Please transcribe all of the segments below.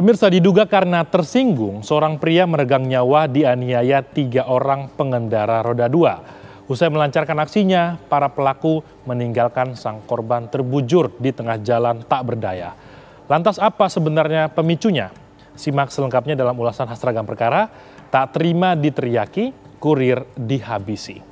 Pemirsa, diduga karena tersinggung, seorang pria meregang nyawa dianiaya 3 orang pengendara roda 2. Usai melancarkan aksinya, para pelaku meninggalkan sang korban terbujur di tengah jalan tak berdaya. Lantas apa sebenarnya pemicunya? Simak selengkapnya dalam ulasan khas Ragam Perkara. Tak terima diteriaki, kurir dihabisi.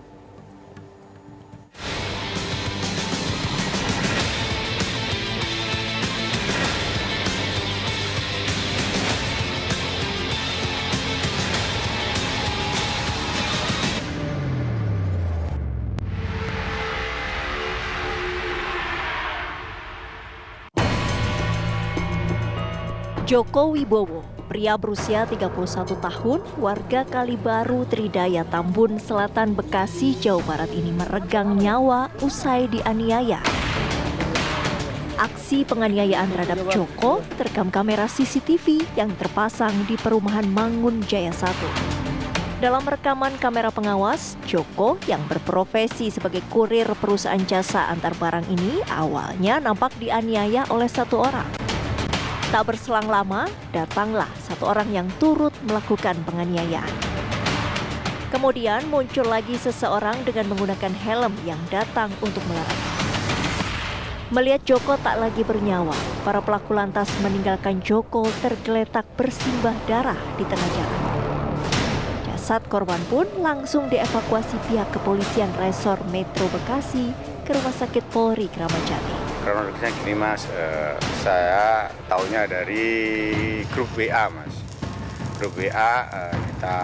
Joko Wibowo, pria berusia 31 tahun, warga Kalibaru, Tridaya, Tambun, Selatan, Bekasi, Jawa Barat ini meregang nyawa usai dianiaya. Aksi penganiayaan terhadap Joko terekam kamera CCTV yang terpasang di perumahan Mangun Jaya 1. Dalam rekaman kamera pengawas, Joko yang berprofesi sebagai kurir perusahaan jasa antar barang ini awalnya nampak dianiaya oleh satu orang. Tak berselang lama, datanglah satu orang yang turut melakukan penganiayaan. Kemudian muncul lagi seseorang dengan menggunakan helm yang datang untuk melarang. Melihat Joko tak lagi bernyawa, para pelaku lantas meninggalkan Joko tergeletak bersimbah darah di tengah jalan. Jasad korban pun langsung dievakuasi pihak kepolisian Resor Metro Bekasi ke Rumah Sakit Polri Kramat Jati. Kronologisnya gini Mas, saya taunya dari grup WA Mas. Grup WA kita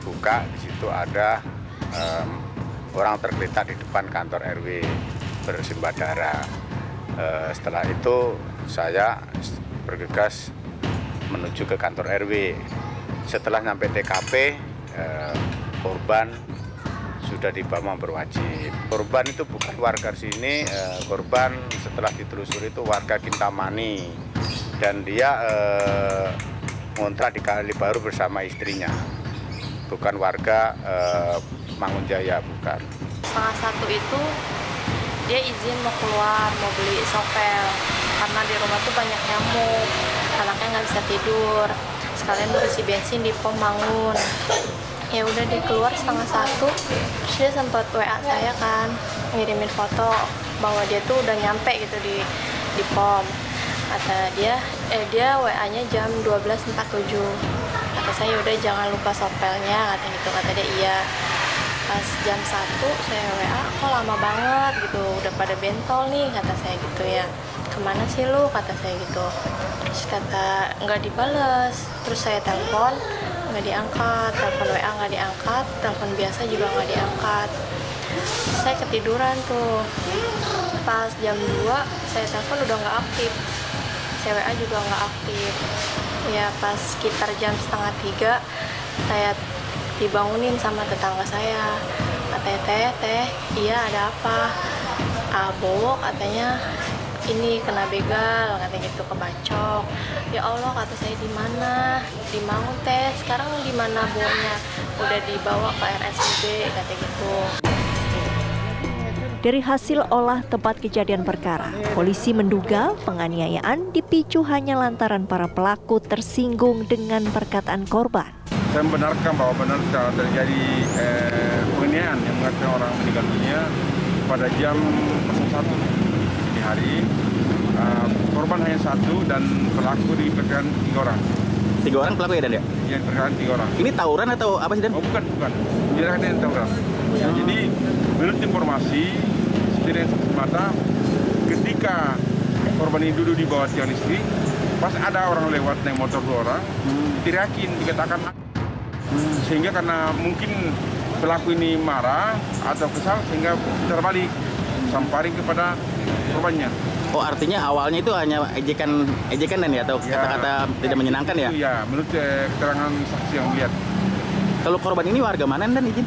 buka, di situ ada orang tergeletak di depan kantor RW bersimbah darah. Setelah itu saya bergegas menuju ke kantor RW. Setelah sampai TKP, korban sudah dibawa berwajib. Korban itu bukan warga sini, korban setelah ditelusuri itu warga Kintamani dan dia ngontrak di Kalibaru bersama istrinya, bukan warga Mangunjaya, bukan. Setengah satu itu dia izin mau keluar, mau beli sopel karena di rumah tuh banyak nyamuk, anaknya nggak bisa tidur, sekalian mau isi bensin di pom Mangun. Ya udah dia keluar setengah satu, terus dia sempat WA saya kan, ngirimin foto bahwa dia tuh udah nyampe gitu di pom. Kata dia WA-nya jam 12.47. Kata saya udah jangan lupa sopelnya, kata gitu. Kata dia iya. Pas jam 1 saya WA, kok lama banget gitu, udah pada bentol nih, kata saya gitu ya. Kemana sih lu, kata saya gitu. Terus kata nggak dibales, terus saya telepon nggak diangkat, telepon WA nggak diangkat, telepon biasa juga nggak diangkat. Saya ketiduran tuh. Pas jam 2 saya telepon udah nggak aktif, saya WA juga nggak aktif. Ya pas sekitar jam 2:30 saya dibangunin sama tetangga saya. Katanya teh, iya ada apa? Abo katanya ini kena begal, katanya gitu, kebacok. Ya Allah, kata saya, di mana? Di Mangun teh. Sekarang di mana bonya? Udah dibawa ke RSUD, kata gitu. Dari hasil olah tempat kejadian perkara, polisi menduga penganiayaan dipicu hanya lantaran para pelaku tersinggung dengan perkataan korban. Saya membenarkan bahwa benar terjadi penganiayaan yang mengakibatkan orang meninggal dunia pada jam 01 di hari. Korban hanya satu dan pelaku diperkirakan 3 orang. 3 orang pelaku ya, Dan ya? Iya, diperkirakan 3 orang. Ini tawuran atau apa sih, Dan? Oh, bukan. Tidak ada tawuran. Ya, jadi menurut informasi seperti yang semata, ketika korban ini duduk di bawah tiang listrik, pas ada orang lewat naik motor 2 orang, diteriakin, dikatakan sehingga karena mungkin pelaku ini marah atau kesal sehingga terbalik sampari kepada korbannya. Oh, artinya awalnya itu hanya ejekan Dan ya, atau kata-kata tidak menyenangkan ya? Iya, menurut keterangan saksi yang lihat. Kalau korban ini warga mana, Dan, izin?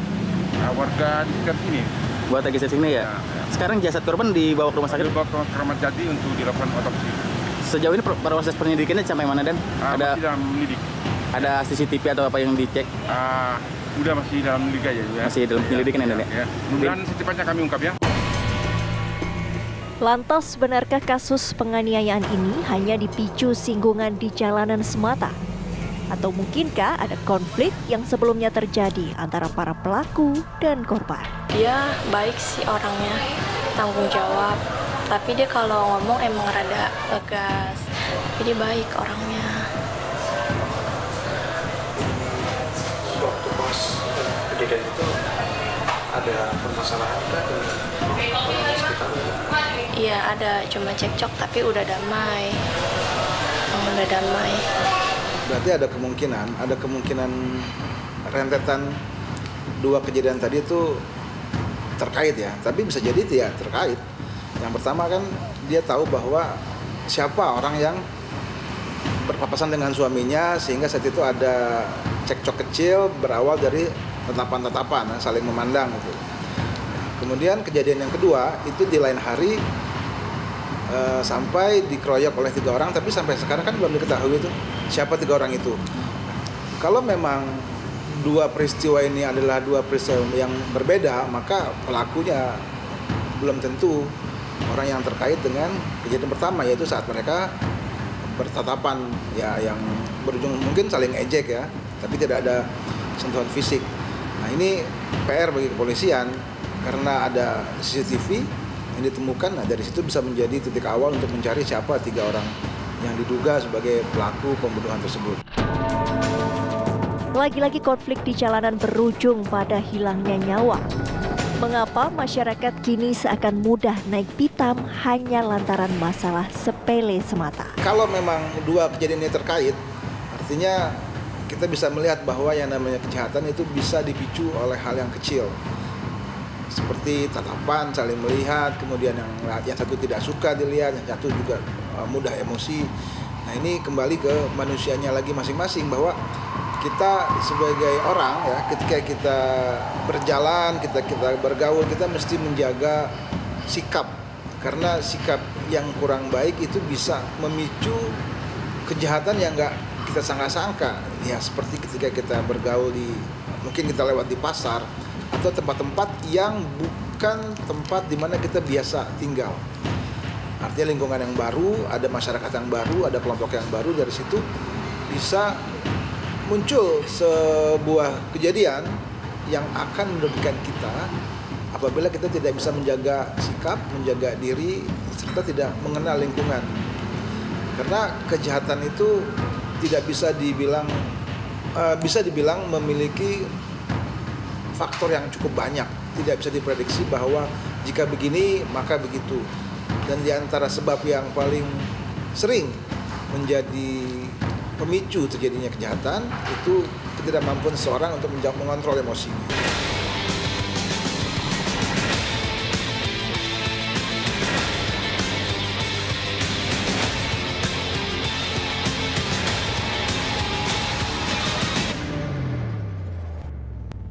Warga di sekitar sini. Buat lagi sini ya? Sekarang jasad korban dibawa ke rumah sakit? Dibawa ke Kramat Jati untuk dilakukan otopsi. Sejauh ini proses penyelidikannya sampai mana, Dan? Masih dalam melidik. Ada CCTV atau apa yang dicek? Udah masih dalam melidik aja. Masih dalam penyelidikan ya, Dan ya? Mudah-mudahan secepatnya kami ungkap ya. Lantas, benarkah kasus penganiayaan ini hanya dipicu singgungan di jalanan semata? Atau mungkinkah ada konflik yang sebelumnya terjadi antara para pelaku dan korban? Dia baik sih orangnya, tanggung jawab. Tapi dia kalau ngomong emang rada ngegas. Jadi baik orangnya. Waktu pas kejadian itu ada permasalahan kah dengan orang sekitar? Iya ada, cuma cekcok tapi udah damai. Udah damai. Berarti ada kemungkinan rentetan dua kejadian tadi itu terkait ya, tapi bisa jadi tidak terkait. Yang pertama kan dia tahu bahwa siapa orang yang berpapasan dengan suaminya sehingga saat itu ada cekcok kecil berawal dari tatapan-tatapan, saling memandang gitu. Kemudian kejadian yang kedua itu di lain hari sampai dikeroyok oleh 3 orang, tapi sampai sekarang kan belum diketahui itu siapa 3 orang itu. Kalau memang dua peristiwa ini adalah dua peristiwa yang berbeda, maka pelakunya belum tentu orang yang terkait dengan kejadian pertama, yaitu saat mereka bertatapan ya, yang berujung mungkin saling ejek ya, tapi tidak ada sentuhan fisik. Nah ini PR bagi kepolisian karena ada CCTV yang ditemukan. Nah dari situ bisa menjadi titik awal untuk mencari siapa 3 orang yang diduga sebagai pelaku pembunuhan tersebut. Lagi-lagi konflik di jalanan berujung pada hilangnya nyawa. Mengapa masyarakat kini seakan mudah naik pitam hanya lantaran masalah sepele semata? Kalau memang dua kejadian ini terkait, artinya kita bisa melihat bahwa yang namanya kejahatan itu bisa dipicu oleh hal yang kecil. Seperti tatapan, saling melihat, kemudian yang satu tidak suka dilihat, yang satu juga mudah emosi. Nah ini kembali ke manusianya lagi masing-masing, bahwa kita sebagai orang ya, ketika kita berjalan, kita bergaul, kita mesti menjaga sikap, karena sikap yang kurang baik itu bisa memicu kejahatan yang nggak kita sangka-sangka ya, seperti ketika kita bergaul mungkin kita lewat di pasar atau tempat-tempat yang bukan tempat di mana kita biasa tinggal. Artinya lingkungan yang baru, ada masyarakat yang baru, ada kelompok yang baru, dari situ bisa muncul sebuah kejadian yang akan merugikan kita apabila kita tidak bisa menjaga sikap, menjaga diri, serta tidak mengenal lingkungan. Karena kejahatan itu tidak bisa dibilang memiliki faktor yang cukup banyak. Tidak bisa diprediksi bahwa jika begini maka begitu. Dan di antara sebab yang paling sering menjadi pemicu terjadinya kejahatan itu ketidakmampuan seseorang untuk mengontrol emosinya.